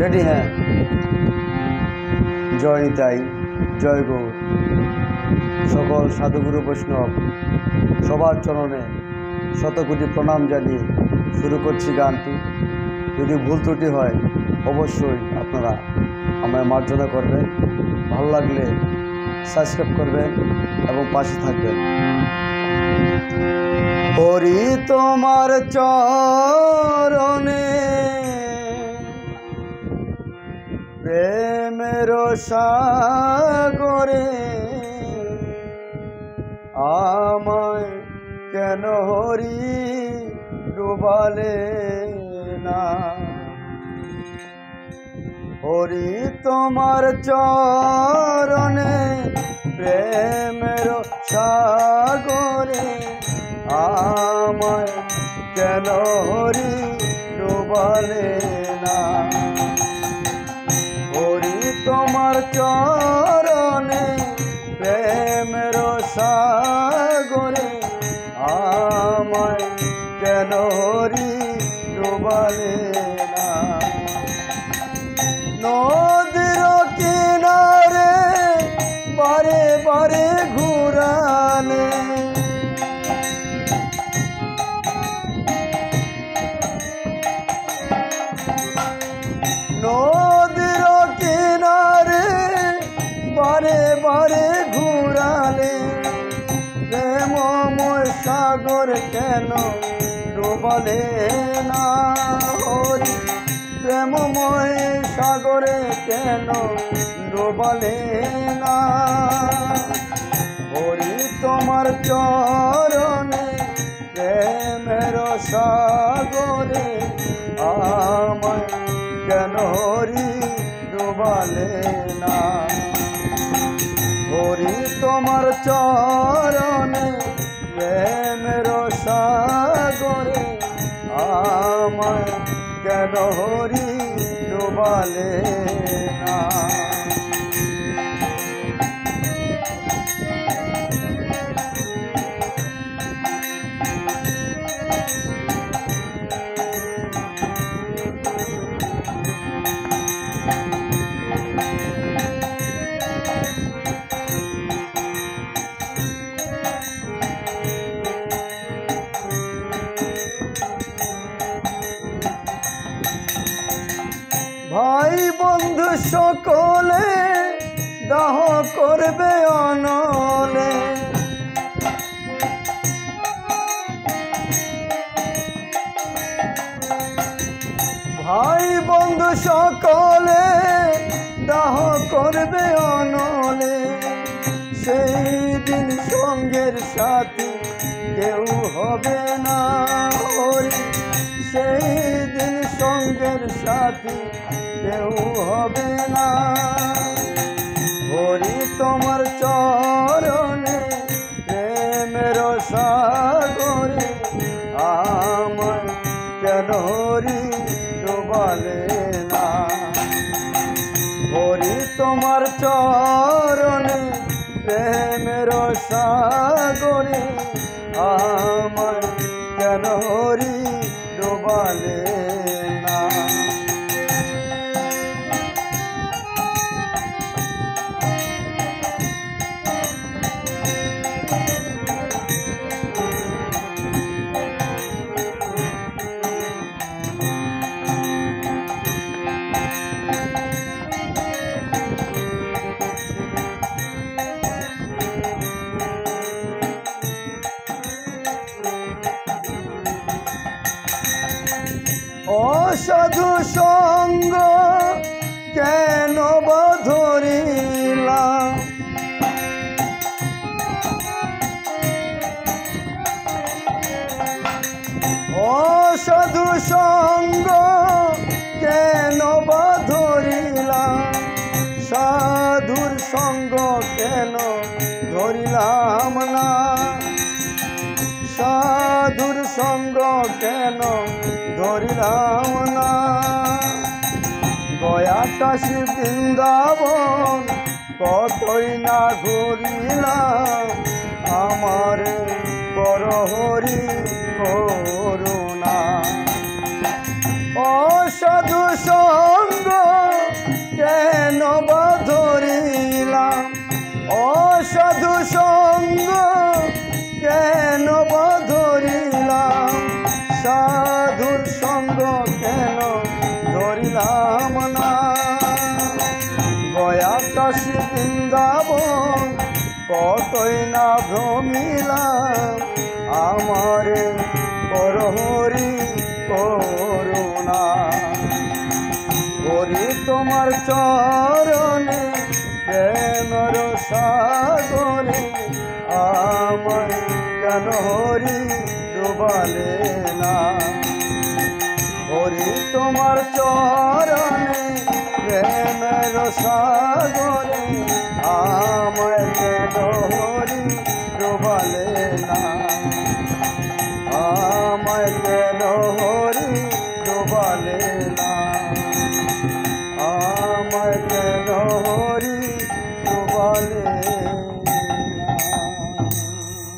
Ready? হ্যাঁ। জয় নিতাই, জয় গৌর। সকল সাধুগুরু বৈষ্ণব সবার চরণে শতকোটি প্রণাম জানিয়ে শুরু করছি গানটি। যদি ভুল ত্রুটি হয় অবশ্যই আপনারা আমায় মার্জনা করবেন। ভালো লাগলে সাবস্ক্রাইব করবেন এবং পাশে থাকবেন। হরি তোমার চরণে প্রেমের সাগরে আমায় কেন হরি ডুবালে না? হরি তোমার চরণে প্রেমের সাগরে আমায় কেন হরি ডুবালে না? হরি তোমার চরণে প্রেমের সাগরে আমায় কেন হরি ডুবালে না? নদীর কিনারে বারে বারে ঘুরালে নদীর কিনারে বারে বারে ঘুরালে প্রেমময় সাগর কেন ডুবালে না? হরি প্রেমময় সাগরে কেন ডুবালে না? হরি তোমার চরণে প্রেমের সাগরে আমায় কেন হরি ডুবালে না? হরি তোমার চরণে প্রেমের সাগরে আমায় কেন হরি ডুবালে না? ভাই বন্ধু সকলে দাহ করবে অনলে, ভাই বন্ধু সকলে দাহ করবে অনলে। সেই দিন সঙ্গের সাথী কেউ হবে না হরি, সেই দিন সঙ্গের সাথী কেউ হবে না। হরি তোমার চরণে প্রেমের সাগরে আমায় কেন হরি ডুবালে না? হরি তোমার চরণে প্রেমের সাগরে আমায় কেন হরি ডুবালে না? অসাধু সঙ্গ কেন বা ধরিলাম? অসাধু সঙ্গ কেন বা ধরিলাম? সাধুর সঙ্গ কেন ধরিলাম না? সাধুর সঙ্গ কেন ধরিলাম না? গয়া কাশী বৃন্দাবন কতই না ঘুরিলাম, আমার বড় হরি করুণা। অসাধু সঙ্গ পাইলাম না। গয়া কাশী বৃন্দাবন কতই না ভ্রমিলাম, আমারে করহরি করুণা। হরি তোমার চরণে প্রেমর সাগরে, আমায় কেন হরি ডুবালে না। হরি তোমার চরণে প্রেমের সাগরে, আমায় কেন হরি ডুবালে না। আমায় কেন হরি ডুবালে না। আমায় কেন হরি ডুবালে